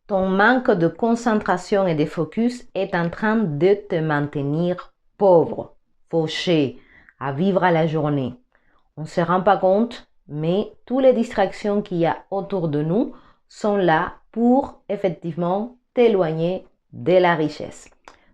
Ton manque de concentration et de focus est en train de te maintenir pauvre, fauché, à vivre à la journée. On ne se rend pas compte, mais toutes les distractions qu'il y a autour de nous sont là pour effectivement t'éloigner de la richesse.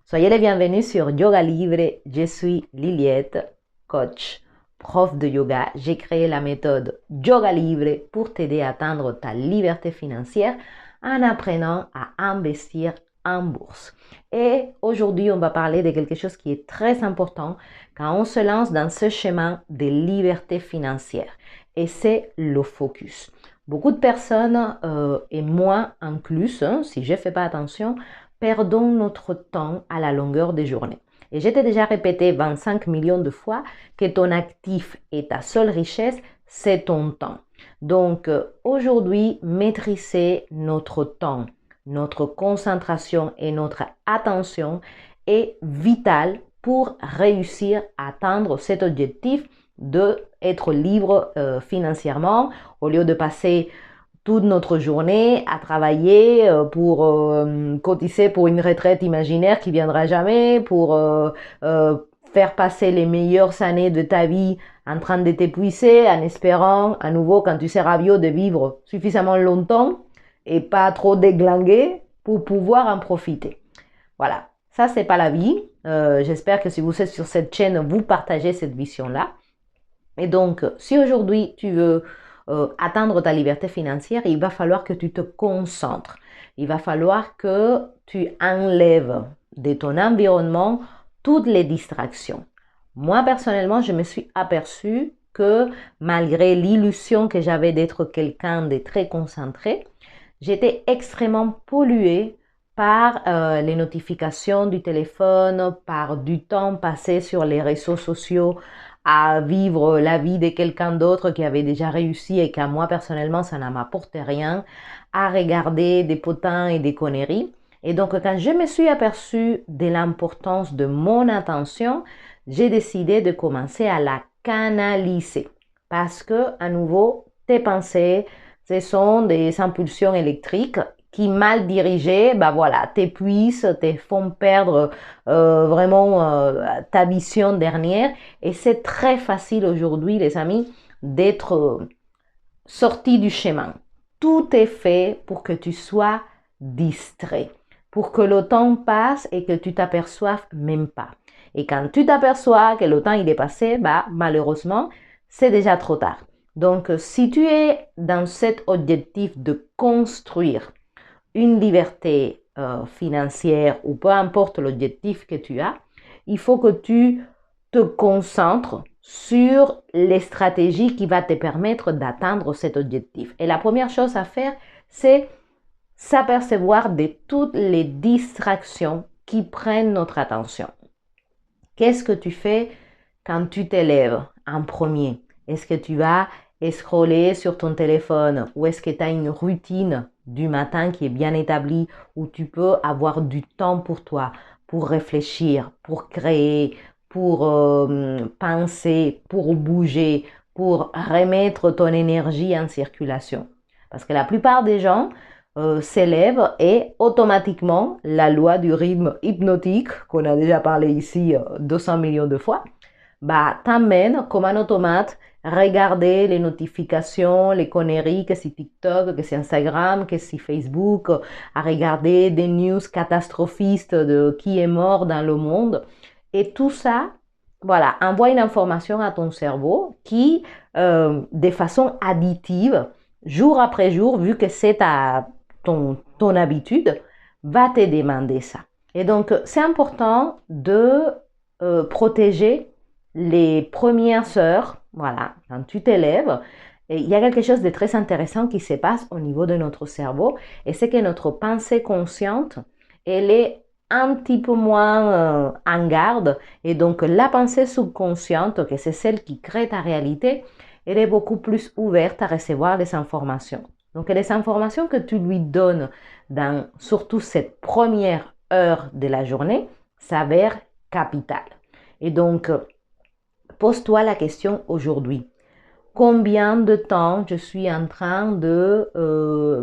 Soyez les bienvenus sur Yoga Libre. Je suis Liliette, coach, prof de yoga. J'ai créé la méthode Yoga Libre pour t'aider à atteindre ta liberté financière en apprenant à investir en bourse. Et aujourd'hui, on va parler de quelque chose qui est très important quand on se lance dans ce chemin de liberté financière. Et c'est le focus. Beaucoup de personnes, et moi inclus, si je ne fais pas attention, perdons notre temps à la longueur des journées. Et je t'ai déjà répété 25 millions de fois que ton actif et ta seule richesse, c'est ton temps. Donc aujourd'hui, maîtriser notre temps, notre concentration et notre attention est vital pour réussir à atteindre cet objectif d'être libre financièrement au lieu de passer toute notre journée à travailler pour cotiser pour une retraite imaginaire qui viendra jamais, pour faire passer les meilleures années de ta vie en train de t'épuiser, en espérant à nouveau quand tu seras vieux de vivre suffisamment longtemps et pas trop déglingué pour pouvoir en profiter. Voilà, ça c'est pas la vie. J'espère que si vous êtes sur cette chaîne, vous partagez cette vision-là. Et donc, si aujourd'hui tu veux atteindre ta liberté financière, il va falloir que tu te concentres. Il va falloir que tu enlèves de ton environnement toutes les distractions. Moi, personnellement, je me suis aperçue que malgré l'illusion que j'avais d'être quelqu'un de très concentré, j'étais extrêmement polluée par les notifications du téléphone, par du temps passé sur les réseaux sociaux à vivre la vie de quelqu'un d'autre qui avait déjà réussi et qu'à moi personnellement ça ne m'apportait rien, à regarder des potins et des conneries. Et donc quand je me suis aperçue de l'importance de mon attention, j'ai décidé de commencer à la canaliser. Parce que à nouveau, tes pensées, ce sont des impulsions électriques qui mal dirigées, bah voilà, t'épuisent, te font perdre vraiment ta vision dernière. Et c'est très facile aujourd'hui, les amis, d'être sorti du chemin. Tout est fait pour que tu sois distrait, pour que le temps passe et que tu t'aperçoives même pas. Et quand tu t'aperçois que le temps il est passé, bah malheureusement, c'est déjà trop tard. Donc, si tu es dans cet objectif de construire une liberté financière ou peu importe l'objectif que tu as, il faut que tu te concentres sur les stratégies qui vont te permettre d'atteindre cet objectif. Et la première chose à faire, c'est s'apercevoir de toutes les distractions qui prennent notre attention. Qu'est-ce que tu fais quand tu t'élèves en premier? Est-ce que tu vas scroller sur ton téléphone ou est-ce que tu as une routine du matin qui est bien établie où tu peux avoir du temps pour toi, pour réfléchir, pour créer, pour penser, pour bouger, pour remettre ton énergie en circulation? Parce que la plupart des gens s'élèvent et automatiquement la loi du rythme hypnotique, qu'on a déjà parlé ici 200 millions de fois, bah, t'amène comme un automate regarder les notifications, les conneries, que c'est TikTok, que c'est Instagram, que c'est Facebook, à regarder des news catastrophistes de qui est mort dans le monde. Et tout ça, voilà, envoie une information à ton cerveau qui, de façon additive, jour après jour, vu que c'est ton habitude, va te demander ça. Et donc, c'est important de protéger les premières heures, voilà, quand tu t'élèves, il y a quelque chose de très intéressant qui se passe au niveau de notre cerveau et c'est que notre pensée consciente, elle est un petit peu moins en garde et donc la pensée subconsciente, que c'est celle qui crée ta réalité, elle est beaucoup plus ouverte à recevoir les informations. Donc les informations que tu lui donnes dans surtout cette première heure de la journée s'avèrent capitales. Et donc, pose-toi la question aujourd'hui. combien de temps je suis en train de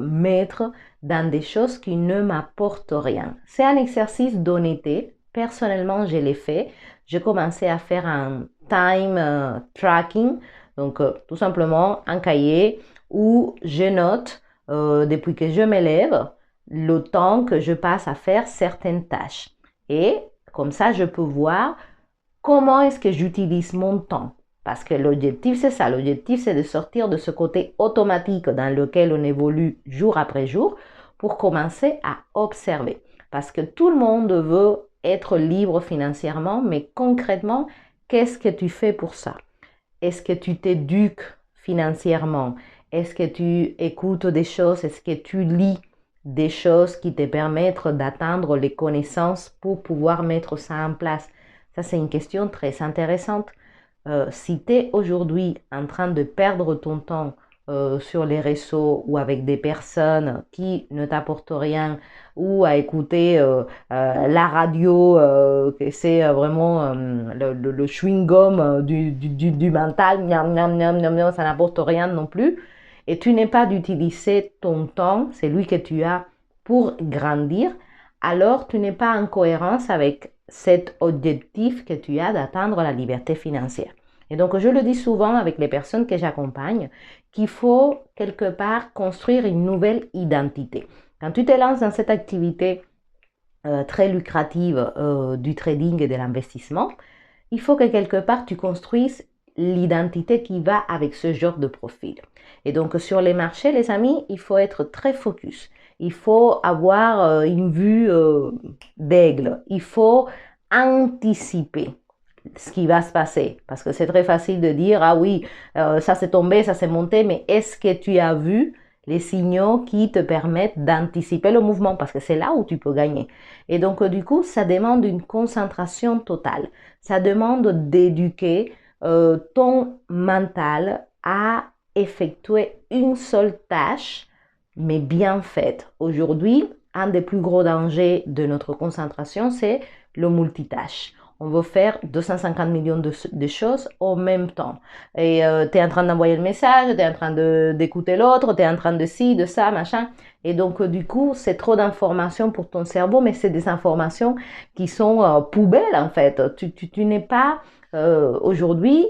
mettre dans des choses qui ne m'apportent rien. C'est un exercice d'honnêteté. Personnellement, je l'ai fait. J'ai commencé à faire un time tracking, donc tout simplement un cahier où je note depuis que je me lève le temps que je passe à faire certaines tâches. Et comme ça, je peux voir comment est-ce que j'utilise mon temps. Parce que l'objectif, c'est ça. L'objectif, c'est de sortir de ce côté automatique dans lequel on évolue jour après jour pour commencer à observer. Parce que tout le monde veut être libre financièrement, mais concrètement, qu'est-ce que tu fais pour ça? Est-ce que tu t'éduques financièrement? Est-ce que tu écoutes des choses? Est-ce que tu lis des choses qui te permettent d'atteindre les connaissances pour pouvoir mettre ça en place? Ça, c'est une question très intéressante. Si tu es aujourd'hui en train de perdre ton temps sur les réseaux ou avec des personnes qui ne t'apportent rien ou à écouter la radio, que c'est vraiment le chewing-gum du mental, miam, miam, miam, miam, miam, ça n'apporte rien non plus, et tu n'es pas d'utiliser ton temps, c'est lui que tu as pour grandir, alors tu n'es pas en cohérence avec cet objectif que tu as d'atteindre la liberté financière. Et donc, je le dis souvent avec les personnes que j'accompagne, qu'il faut quelque part construire une nouvelle identité. Quand tu te lances dans cette activité très lucrative du trading et de l'investissement, il faut que quelque part tu construises l'identité qui va avec ce genre de profil. Et donc sur les marchés, les amis, il faut être très focus. Il faut avoir une vue d'aigle. Il faut anticiper ce qui va se passer. Parce que c'est très facile de dire, ah oui, ça s'est tombé, ça s'est monté, mais est-ce que tu as vu les signaux qui te permettent d'anticiper le mouvement? Parce que c'est là où tu peux gagner. Et donc, du coup, ça demande une concentration totale. Ça demande d'éduquer ton mental à effectuer une seule tâche, mais bien faite. Aujourd'hui, un des plus gros dangers de notre concentration, c'est le multitâche. On veut faire 250 millions de choses en même temps. Et tu es en train d'envoyer le message, tu es en train d'écouter l'autre, tu es en train de ci, de ça, machin. Et donc, du coup, c'est trop d'informations pour ton cerveau, mais c'est des informations qui sont poubelles, en fait. Tu n'es pas aujourd'hui,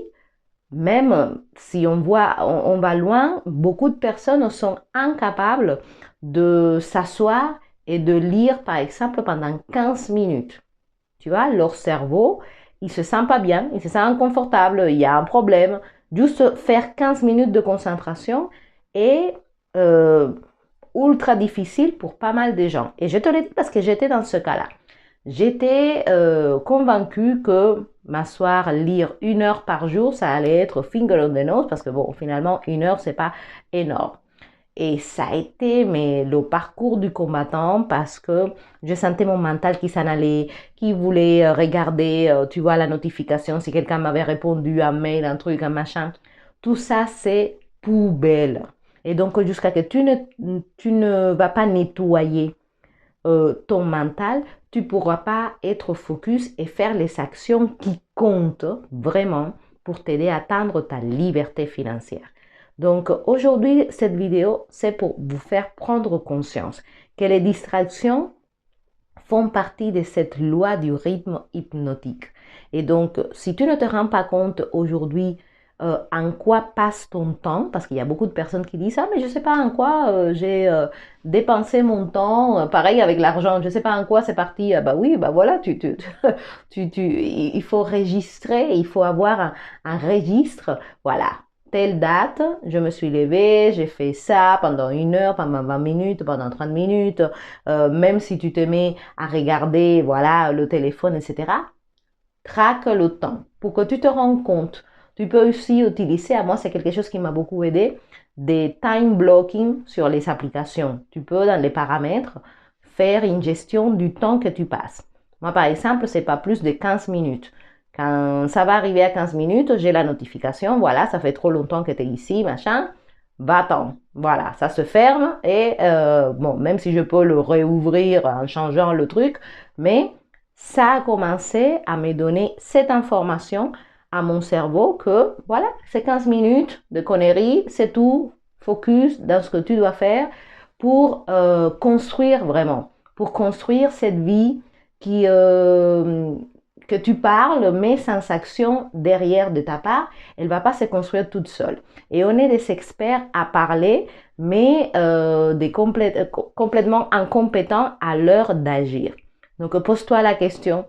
même si on va loin, beaucoup de personnes sont incapables de s'asseoir et de lire, par exemple, pendant 15 minutes. Tu vois, leur cerveau, il se sent pas bien, il se sent inconfortable, il y a un problème. Juste faire 15 minutes de concentration est ultra difficile pour pas mal de gens. Et je te le dis parce que j'étais dans ce cas-là. J'étais convaincue que m'asseoir, lire 1 heure par jour, ça allait être finger on the nose parce que bon, finalement, 1 heure, c'est pas énorme. Et ça a été mais le parcours du combattant parce que je sentais mon mental qui s'en allait, qui voulait regarder, tu vois, la notification, si quelqu'un m'avait répondu, un mail, un truc, un machin. Tout ça, c'est poubelle. Et donc, jusqu'à que tu ne vas pas nettoyer ton mental, tu ne pourras pas être focus et faire les actions qui comptent vraiment pour t'aider à atteindre ta liberté financière. Donc aujourd'hui, cette vidéo, c'est pour vous faire prendre conscience que les distractions font partie de cette loi du rythme hypnotique. Et donc, si tu ne te rends pas compte aujourd'hui en quoi passe ton temps, parce qu'il y a beaucoup de personnes qui disent, ah mais je ne sais pas en quoi j'ai dépensé mon temps, pareil avec l'argent, je ne sais pas en quoi c'est parti, bah oui, bah voilà, il faut enregistrer, il faut avoir un registre, voilà. Telle date, je me suis levée, j'ai fait ça pendant 1 heure, pendant 20 minutes, pendant 30 minutes, même si tu te mets à regarder, voilà, le téléphone, etc. Traque le temps pour que tu te rendes compte. Tu peux aussi utiliser, à moi c'est quelque chose qui m'a beaucoup aidé, des time blocking sur les applications. Tu peux dans les paramètres faire une gestion du temps que tu passes. Moi par exemple, c'est pas plus de 15 minutes. Quand ça va arriver à 15 minutes, j'ai la notification, voilà, ça fait trop longtemps que tu es ici, machin, va-t'en. Voilà, ça se ferme et bon, même si je peux le réouvrir en changeant le truc, mais ça a commencé à me donner cette information à mon cerveau que voilà, c'est 15 minutes de conneries, c'est tout, focus dans ce que tu dois faire pour construire vraiment, pour construire cette vie qui, que tu parles, mais sans action derrière de ta part, elle ne va pas se construire toute seule. Et on est des experts à parler, mais complètement incompétents à l'heure d'agir. Donc pose-toi la question,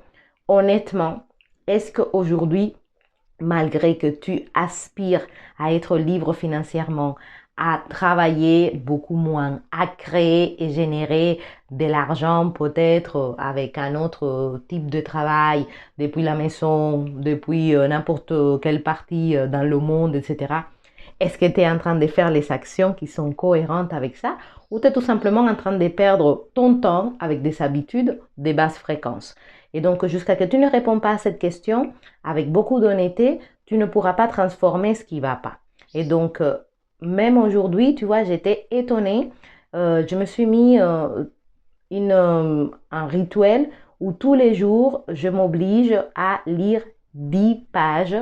honnêtement, est-ce qu'aujourd'hui, malgré que tu aspires à être libre financièrement, à travailler beaucoup moins, à créer et générer de l'argent peut-être avec un autre type de travail, depuis la maison, depuis n'importe quelle partie dans le monde, etc. Est-ce que tu es en train de faire les actions qui sont cohérentes avec ça ou tu es tout simplement en train de perdre ton temps avec des habitudes de basse fréquence? Et donc, jusqu'à ce que tu ne réponds pas à cette question avec beaucoup d'honnêteté, tu ne pourras pas transformer ce qui ne va pas. Et donc, même aujourd'hui, tu vois, j'étais étonnée. Je me suis mis un rituel où tous les jours, je m'oblige à lire 10 pages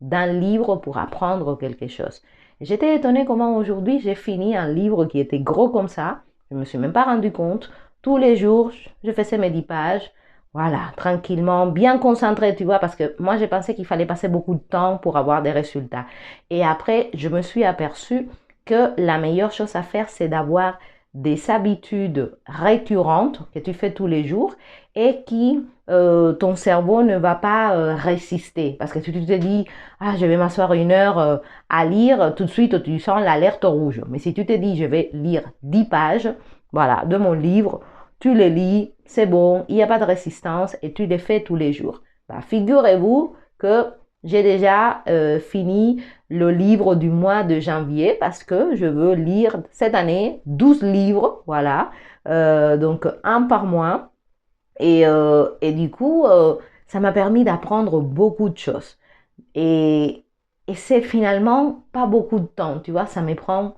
d'un livre pour apprendre quelque chose. J'étais étonnée comment aujourd'hui j'ai fini un livre qui était gros comme ça. Je ne me suis même pas rendu compte. Tous les jours, je faisais mes 10 pages. Voilà, tranquillement, bien concentré, tu vois, parce que moi, j'ai pensé qu'il fallait passer beaucoup de temps pour avoir des résultats. Et après, je me suis aperçue que la meilleure chose à faire, c'est d'avoir des habitudes récurrentes que tu fais tous les jours et qui ton cerveau ne va pas résister. Parce que si tu te dis, ah, je vais m'asseoir 1 heure à lire, tout de suite tu sens l'alerte rouge. Mais si tu te dis, je vais lire 10 pages, voilà, de mon livre, tu les lis, c'est bon, il n'y a pas de résistance et tu les fais tous les jours. Bah, figurez-vous que j'ai déjà fini le livre du mois de janvier parce que je veux lire cette année 12 livres, voilà, donc un par mois. Et du coup, ça m'a permis d'apprendre beaucoup de choses. Et c'est finalement pas beaucoup de temps, tu vois, ça me prend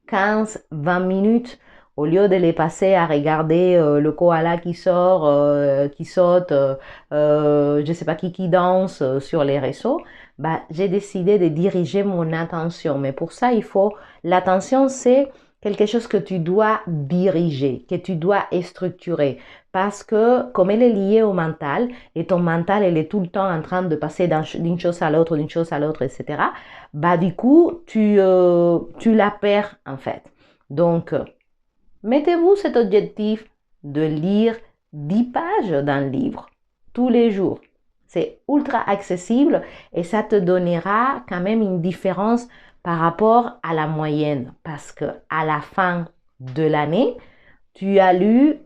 15-20 minutes au lieu de les passer à regarder le koala qui sort, qui saute, je sais pas qui danse sur les réseaux, bah, j'ai décidé de diriger mon attention. Mais pour ça, l'attention, c'est quelque chose que tu dois diriger, que tu dois structurer. Parce que comme elle est liée au mental, et ton mental, elle est tout le temps en train de passer d'une chose à l'autre, d'une chose à l'autre, etc., bah du coup, tu la perds en fait. Donc, mettez-vous cet objectif de lire 10 pages d'un livre tous les jours. C'est ultra accessible et ça te donnera quand même une différence par rapport à la moyenne. Parce que à la fin de l'année, tu as lu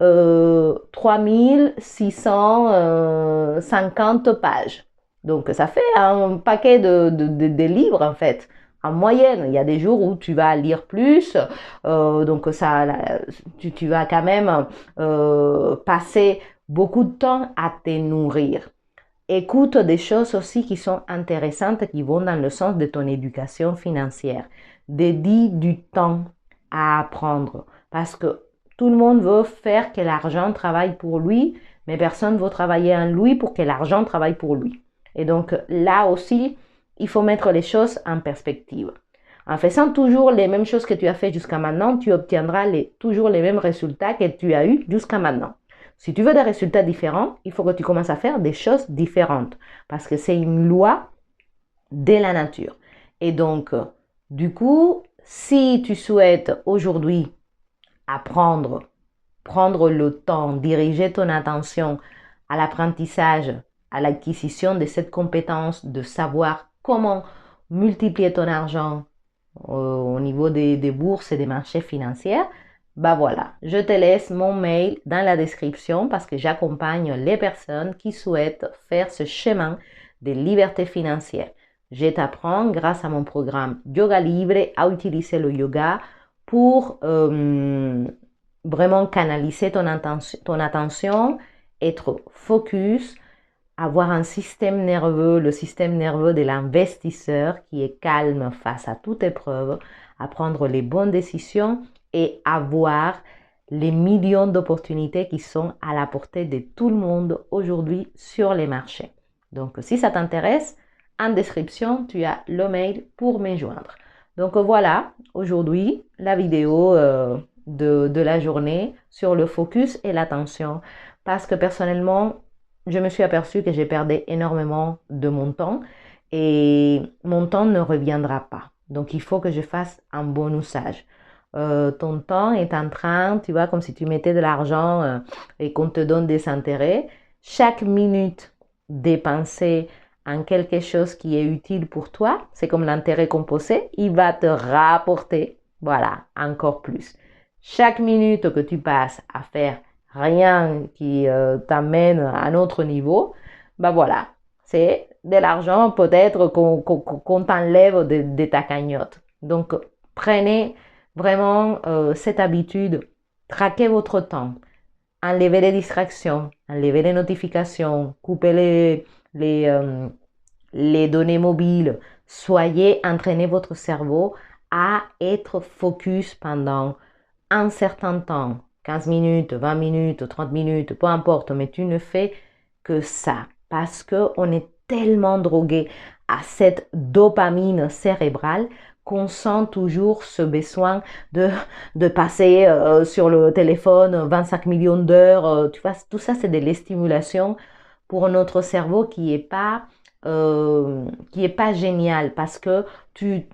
3650 pages. Donc, ça fait un paquet de livres, en fait. En moyenne, il y a des jours où tu vas lire plus. Donc, tu vas quand même passer beaucoup de temps à te nourrir. Écoute des choses aussi qui sont intéressantes, qui vont dans le sens de ton éducation financière. Dédie du temps à apprendre. Parce que tout le monde veut faire que l'argent travaille pour lui, mais personne ne veut travailler en lui pour que l'argent travaille pour lui. Et donc là aussi, il faut mettre les choses en perspective. En faisant toujours les mêmes choses que tu as fait jusqu'à maintenant, tu obtiendras toujours les mêmes résultats que tu as eu jusqu'à maintenant. Si tu veux des résultats différents, il faut que tu commences à faire des choses différentes parce que c'est une loi de la nature. Et donc, du coup, si tu souhaites aujourd'hui apprendre, prendre le temps, diriger ton attention à l'apprentissage, à l'acquisition de cette compétence de savoir comment multiplier ton argent au niveau des bourses et des marchés financiers, bah voilà, je te laisse mon mail dans la description parce que j'accompagne les personnes qui souhaitent faire ce chemin de liberté financière. Je t'apprends grâce à mon programme Yoga Libre à utiliser le yoga pour vraiment canaliser ton attention, être focus, avoir un système nerveux, le système nerveux de l'investisseur qui est calme face à toute épreuve, à prendre les bonnes décisions et avoir les millions d'opportunités qui sont à la portée de tout le monde aujourd'hui sur les marchés. Donc, si ça t'intéresse, En description, tu as le mail pour me joindre. Donc voilà, aujourd'hui, la vidéo de la journée sur le focus et l'attention. Parce que personnellement, je me suis aperçue que j'ai perdu énormément de mon temps et mon temps ne reviendra pas. Donc il faut que je fasse un bon usage. Ton temps est en train, tu vois, comme si tu mettais de l'argent et qu'on te donne des intérêts. Chaque minute dépensée en quelque chose qui est utile pour toi, c'est comme l'intérêt composé, il va te rapporter, voilà, encore plus. Chaque minute que tu passes à faire rien qui t'amène à un autre niveau, bah voilà, c'est de l'argent peut-être qu'on t'enlève de ta cagnotte. Donc, prenez vraiment cette habitude, traquez votre temps, enlevez les distractions, enlevez les notifications, coupez les données mobiles, soyez, entraînez votre cerveau à être focus pendant un certain temps, 15 minutes, 20 minutes, 30 minutes, peu importe, mais tu ne fais que ça parce qu'on est tellement drogué à cette dopamine cérébrale qu'on sent toujours ce besoin de passer sur le téléphone 25 millions d'heures. Tu vois, tout ça, c'est de l'estimulation pour notre cerveau qui est pas génial parce que tu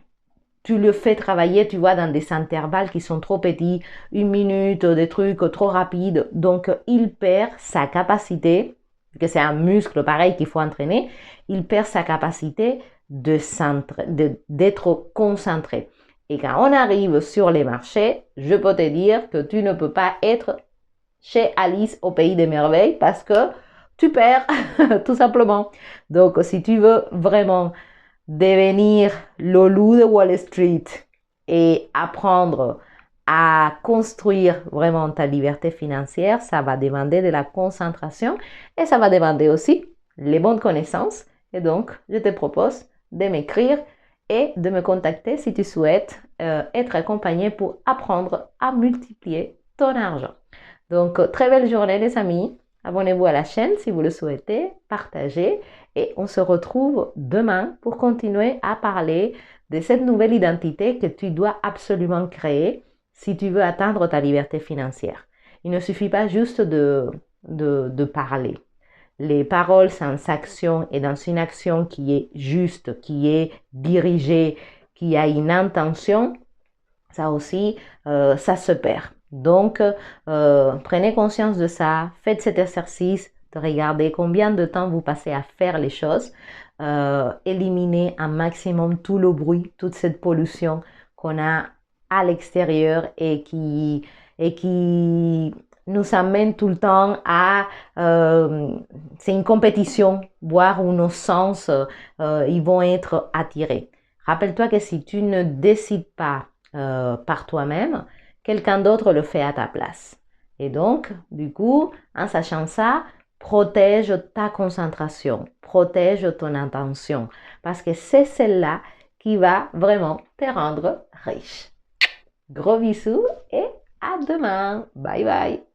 le fais travailler, tu vois, dans des intervalles qui sont trop petits, 1 minute, des trucs trop rapides. Donc, il perd sa capacité, que c'est un muscle pareil qu'il faut entraîner, il perd sa capacité d'être concentré. Et quand on arrive sur les marchés, je peux te dire que tu ne peux pas être chez Alice au pays des merveilles parce que tu perds tout simplement. Donc, si tu veux vraiment devenir le loup de Wall Street et apprendre à construire vraiment ta liberté financière, ça va demander de la concentration et ça va demander aussi les bonnes connaissances. Et donc, je te propose de m'écrire et de me contacter si tu souhaites être accompagné pour apprendre à multiplier ton argent. Donc, très belle journée les amis. Abonnez-vous à la chaîne si vous le souhaitez, partagez et on se retrouve demain pour continuer à parler de cette nouvelle identité que tu dois absolument créer si tu veux atteindre ta liberté financière. Il ne suffit pas juste de parler. Les paroles sans action et dans une action qui est juste, qui est dirigée, qui a une intention, ça aussi, ça se perd. Donc, prenez conscience de ça, faites cet exercice de regarder combien de temps vous passez à faire les choses, éliminez un maximum tout le bruit, toute cette pollution qu'on a à l'extérieur et qui nous amène tout le temps à... c'est une compétition, voir où nos sens ils vont être attirés. Rappelle-toi que si tu ne décides pas par toi-même, quelqu'un d'autre le fait à ta place. Et donc, du coup, en sachant ça, protège ta concentration, protège ton intention, parce que c'est celle-là qui va vraiment te rendre riche. Gros bisous et à demain. Bye bye.